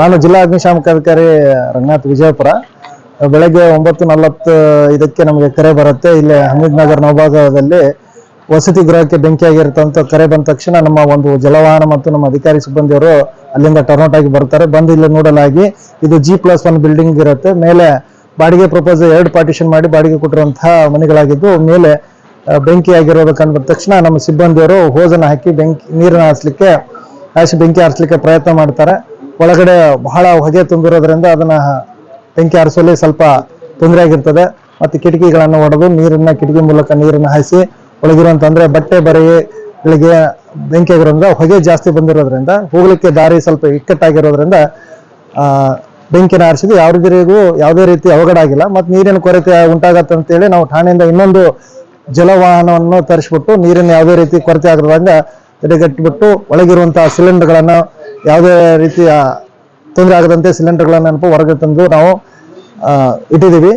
ನಾನು ಜಿಲ್ಲಾ ಅಗ್ನಿಶಾಮಕ ಅಧಿಕಾರಿ ರಂಗನಾಥ್ ವಿಜಯಪುರ. ಬೆಳಗ್ಗೆ 9:45 ನಮಗೆ ಕರೆ ಬರುತ್ತೆ. ಇಲ್ಲಿ ಹಮೀದ್ ನಗರ್ ನವಭಾಗದಲ್ಲಿ ವಸತಿ ಗೃಹಕ್ಕೆ ಬೆಂಕಿಯಾಗಿರುತ್ತಂತ ಕರೆ ಬಂದ ತಕ್ಷಣ ನಮ್ಮ ಒಂದು ಜಲವಾಹನ ಮತ್ತು ನಮ್ಮ ಅಧಿಕಾರಿ ಸಿಬ್ಬಂದಿಯವರು ಅಲ್ಲಿಂದ ಟರ್ನ್ಔಟ್ ಆಗಿ ಬರ್ತಾರೆ. ಬಂದು ಇಲ್ಲಿ ನೋಡಲಾಗಿ ಇದು G+1 ಬಿಲ್ಡಿಂಗ್ ಇರುತ್ತೆ. ಮೇಲೆ ಬಾಡಿಗೆ ಪ್ರಪೋಸಲ್ 2 ಪಾರ್ಟಿಷನ್ ಮಾಡಿ ಬಾಡಿಗೆ ಕೊಟ್ಟಿರುವಂತಹ ಮನೆಗಳಾಗಿದ್ದು, ಮೇಲೆ ಬೆಂಕಿ ಆಗಿರೋದು ಕಂಡು ಬಂದ ತಕ್ಷಣ ನಮ್ಮ ಸಿಬ್ಬಂದಿಯವರು ಹೋಸನ್ನು ಹಾಕಿ ನೀರನ್ನು ಬೆಂಕಿ ಹಾರಿಸಲಿಕ್ಕೆ ಪ್ರಯತ್ನ ಮಾಡ್ತಾರೆ. ಒಳಗಡೆ ಬಹಳ ಹೊಗೆ ತುಂಬಿರೋದ್ರಿಂದ ಅದನ್ನ ಬೆಂಕಿ ಹಾರಿಸುವಲ್ಲಿ ಸ್ವಲ್ಪ ತೊಂದರೆ ಆಗಿರ್ತದೆ. ಮತ್ತು ಕಿಟಕಿಗಳನ್ನು ಒಡೆದು ಕಿಟಕಿ ಮೂಲಕ ನೀರನ್ನು ಹಾಯಿಸಿ ಒಳಗಿರುವಂತ ಅಂದ್ರೆ ಬಟ್ಟೆ ಬರೆಗಳಿಗೆ ಬೆಂಕಿ ಆಗಿರೋದ್ರಿಂದ ಹೊಗೆ ಜಾಸ್ತಿ ಬಂದಿರೋದ್ರಿಂದ ಹೋಗ್ಲಿಕ್ಕೆ ದಾರಿ ಸ್ವಲ್ಪ ಇಕ್ಕಟ್ಟಾಗಿರೋದ್ರಿಂದ ಬೆಂಕಿನ ಹಾರಿಸಿದ್ದು ಯಾವುದೇ ರೀತಿ ಅವಘಡ ಆಗಿಲ್ಲ. ಮತ್ತು ನೀರಿನ ಕೊರತೆ ಉಂಟಾಗತ್ತೆ ಅಂತೇಳಿ ನಾವು ಠಾಣೆಯಿಂದ ಇನ್ನೊಂದು ಜಲವಾಹನವನ್ನು ತರಿಸ್ಬಿಟ್ಟು ನೀರಿನ ಯಾವುದೇ ರೀತಿ ಕೊರತೆ ಆಗದಂಗ ತಡೆಗಟ್ಟಿಬಿಟ್ಟು ಒಳಗಿರುವಂತಹ ಸಿಲಿಂಡರ್ಗಳನ್ನು ಯಾವುದೇ ರೀತಿಯ ತೊಂದರೆ ಆಗದಂತೆ ಸಿಲಿಂಡರ್ಗಳನ್ನು ಹೊರಗೆ ತಂದು ನಾವು ಇಟ್ಟಿದ್ದೀವಿ.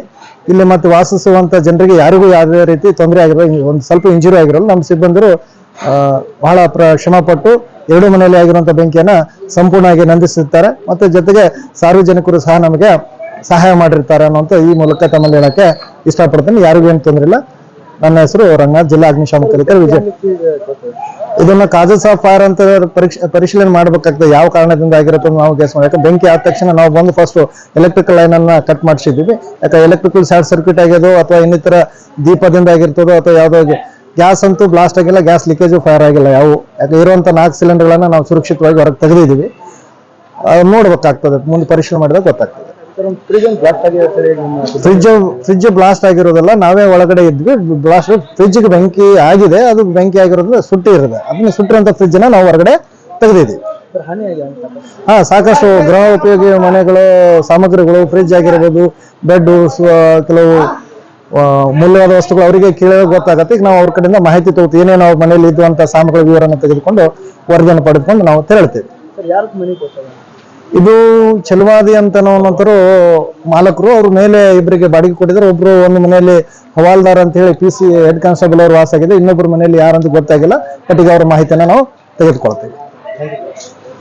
ಇಲ್ಲಿ ಮತ್ತೆ ವಾಸಿಸುವಂತ ಜನರಿಗೆ ಯಾರಿಗೂ ಯಾವುದೇ ರೀತಿ ತೊಂದರೆ ಆಗಿರೋ, ಒಂದು ಸ್ವಲ್ಪ ಇಂಜುರಿ ಆಗಿರೋಲ್ಲ. ನಮ್ಮ ಸಿಬ್ಬಂದಿರು ಬಹಳ ಶ್ರಮಪಟ್ಟು 2 ಮನೆಯಲ್ಲಿ ಆಗಿರುವಂತಹ ಬೆಂಕಿಯನ್ನ ಸಂಪೂರ್ಣವಾಗಿ ನಂದಿಸುತ್ತಾರೆ. ಮತ್ತೆ ಜೊತೆಗೆ ಸಾರ್ವಜನಿಕರು ಸಹ ನಮಗೆ ಸಹಾಯ ಮಾಡಿರ್ತಾರೆ ಅನ್ನುವಂಥ ಈ ಮೂಲಕ ತಮ್ಮಲ್ಲಿ ಹೇಳಕ್ಕೆ ಇಷ್ಟಪಡ್ತೀನಿ. ಯಾರಿಗೂ ಏನು ತೊಂದರೆ ಇಲ್ಲ. ನನ್ನ ಹೆಸರು ರಂಗನಾಥ್, ಜಿಲ್ಲಾ ಅಗ್ನಿಶಾಮಕ ಅಧಿಕಾರಿ ವಿಜಯ. ಇದನ್ನ ಕಾಜಸ್ ಆಫ್ ಫೈರ್ ಅಂತ ಪರಿಶೀಲನೆ ಮಾಡಬೇಕಾಗ್ತದೆ. ಯಾವ ಕಾರಣದಿಂದ ಆಗಿರುತ್ತೆ ನಾವು ಗೆಸ್ ಮಾಡಬೇಕು. ಬೆಂಕಿ ಆದ ತಕ್ಷಣ ನಾವು ಬಂದು ಫಸ್ಟ್ ಎಲೆಕ್ಟ್ರಿಕಲ್ ಲೈನ್ ಅನ್ನ ಕಟ್ ಮಾಡಿಸಿದ್ವಿ. ಯಾಕೆ ಎಲೆಕ್ಟ್ರಿಕಲ್ ಶಾರ್ಟ್ ಸರ್ಕ್ಯೂಟ್ ಆಗ್ಯದೋ ಅಥವಾ ಇನ್ನಿತರ ದೀಪದಿಂದ ಆಗಿರ್ತದೋ ಅಥವಾ ಯಾವುದೋ ಗ್ಯಾಸ್ ಅಂತೂ ಬ್ಲಾಸ್ಟ್ ಆಗಿಲ್ಲ, ಗ್ಯಾಸ್ ಲೀಕೇಜು ಫೈರ್ ಆಗಿಲ್ಲ. ಯಾಕೆ ಇರುವಂತ 4 ಸಿಲಿಂಡರ್ಗಳನ್ನ ನಾವು ಸುರಕ್ಷಿತವಾಗಿ ಹೊರಗೆ ತೆಗೆದಿದ್ದೀವಿ. ನೋಡ್ಬೇಕಾಗ್ತದೆ, ಮುಂದೆ ಪರಿಶೀಲನೆ ಮಾಡಿದಾಗ ಗೊತ್ತಾಗ್ತದೆ. ಫ್ರಿಡ್ಜ್ ಬ್ಲಾಸ್ಟ್ ಆಗಿರೋದಲ್ಲ, ನಾವೇ ಒಳಗಡೆ ಇದ್ವಿ. ಫ್ರಿಡ್ಜ್ಗೆ ಬೆಂಕಿ ಆಗಿದೆ, ಅದು ಬೆಂಕಿ ಆಗಿರೋದ್ರಿಂದ ಸುಟ್ಟಿರುತ್ತೆ. ಅದನ್ನ ಸುಟ್ಟಿರುವಂತ ಫ್ರಿಡ್ಜ್ ನಾವು ಹೊರಗಡೆ ತೆಗೆದಿದ್ದೀವಿ. ಸಾಕಷ್ಟು ಗೃಹ ಉಪಯೋಗಿ ಮನೆಗಳು ಸಾಮಗ್ರಿಗಳು, ಫ್ರಿಡ್ಜ್ ಆಗಿರ್ಬೋದು, ಬೆಡ್, ಕೆಲವು ಮೂಲ್ಯವಾದ ವಸ್ತುಗಳು ಅವರಿಗೆ ಕೇಳೋದು ಗೊತ್ತಾಗತ್ತೆ. ಈಗ ನಾವು ಅವ್ರ ಕಡೆಯಿಂದ ಮಾಹಿತಿ ತಗೋತೀವಿ. ಏನೇನು ಅವ್ರ ಮನೆಯಲ್ಲಿ ಇದ್ದಂತ ಸಾಮಗ್ರಿ ವಿವರನ್ನು ತೆಗೆದುಕೊಂಡು ವರದಿಯನ್ನು ಪಡೆದುಕೊಂಡು ನಾವು ತೆರಳ್ತೇವೆ. ಇದು ಚಲವಾದಿ ಅಂತ ನಂತರ ಮಾಲಕರು ಅವ್ರ ಮೇಲೆ ಇಬ್ಬರಿಗೆ ಬಾಡಿಗೆ ಕೊಟ್ಟಿದ್ದಾರೆ. ಒಬ್ರು ಒಂದು ಮನೆಯಲ್ಲಿ ಹವಾಲ್ದಾರ್ ಅಂತ ಹೇಳಿ PC ಹೆಡ್ ಕಾನ್ಸ್ಟೇಬಲ್ ಅವರು ವಾಸ ಆಗಿದೆ. ಇನ್ನೊಬ್ಬರ ಮನೆಯಲ್ಲಿ ಯಾರಂತ ಗೊತ್ತಾಗಿಲ್ಲ. ಬಟ್ ಈಗ ಅವ್ರ ಮಾಹಿತಿಯನ್ನ ನಾವು ತೆಗೆದುಕೊಳ್ತೇವೆ.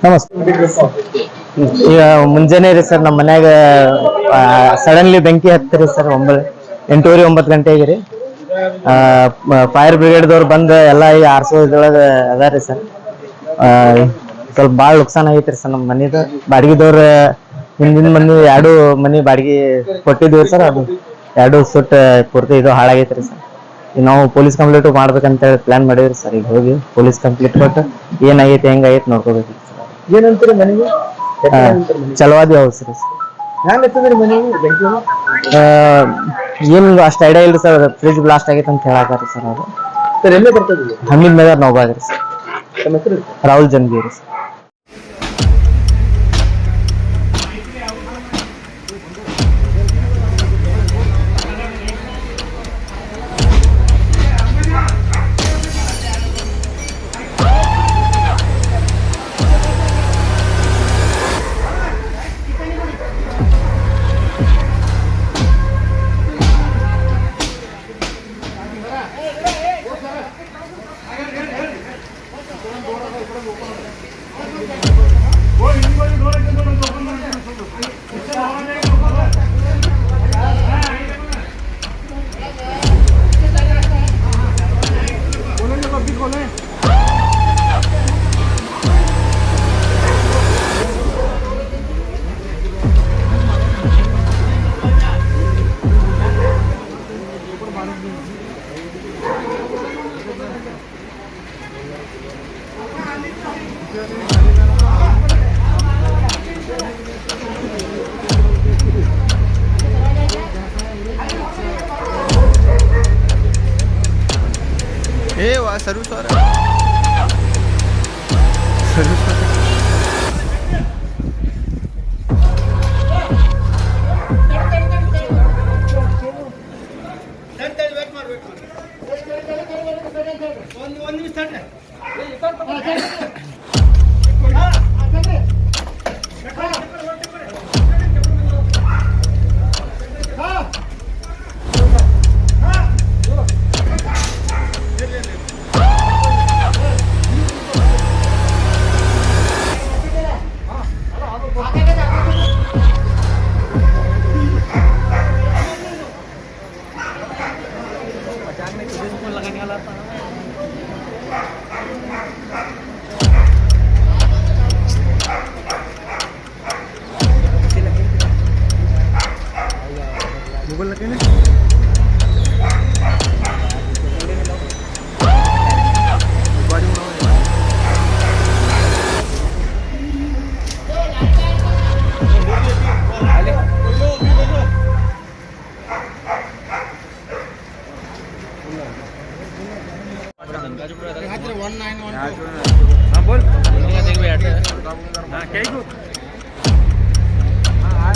ನಮಸ್ತೆ. ಈಗ ಮುಂಜಾನೆ ರೀ ಸರ್, ನಮ್ಮ ಮನ್ಯಾಗ ಸಡನ್ಲಿ ಬೆಂಕಿ ಹತ್ತಿರಿ ಸರ್. 8:30-9 ಗಂಟೆಗೆ ರೀ. ಫೈರ್ ಬ್ರಿಗೇಡ್ದವ್ರು ಬಂದು ಎಲ್ಲ ಈ ಆರಿಸೋದ್ರೊಳಗೆ ಅದಾರಿ ಸರ್. ಸ್ವಲ್ಪ ಭಾಳ ನುಕ್ಸಾನ್ ಆಗೈತ್ರಿ ಸರ್. ನಮ್ಮ ಮನಿದು ಬಾಡಿಗೆದವ್ರ ಹಿಂದಿನ ಮನಿ 2 ಮನಿ ಬಾಡಿಗೆ ಕೊಟ್ಟಿದ್ವಿ ಸರ್. ಅದು 2 ಸುಟ್ಟ ಪೂರ್ತಿ ಇದು ಹಾಳಾಗೈತ್ರಿ ಸರ್. ಈಗ ನಾವು ಪೊಲೀಸ್ ಕಂಪ್ಲೇಂಟ್ ಮಾಡ್ಬೇಕಂತ ಹೇಳಿ ಪ್ಲಾನ್ ಮಾಡಿದ್ರಿ ಸರ್. ಈಗ ಹೋಗಿ ಪೊಲೀಸ್ ಕಂಪ್ಲೇಂಟ್ ಕೊಟ್ಟು ಏನಾಗೈತಿ ಹೆಂಗಾಗೈತಿ ನೋಡ್ಕೋಬೇಕು. ಏನಂತೀರಿ ಮನೆಗೆ? ಚಲವಾದಿ ಹೌಸ್ ರೀ ಸರ್. ಏನು ಅಷ್ಟು ಐಡಿಯಾ ಇಲ್ರಿ ಸರ್. ಫ್ರಿಡ್ಜ್ ಬ್ಲಾಸ್ಟ್ ಆಗೈತೆ ಅಂತ ಹೇಳಾಕಾರಿ ಸರ್. ಅದು ಹಮೀದ್ ನಗರ್ ನವಭಾಗ ರೀ ಸರ್. ರಾಹುಲ್ ಜನ್ಗೇರಿ ಸರ್. सर्विस हो रहा हां बोल एक वेळ हां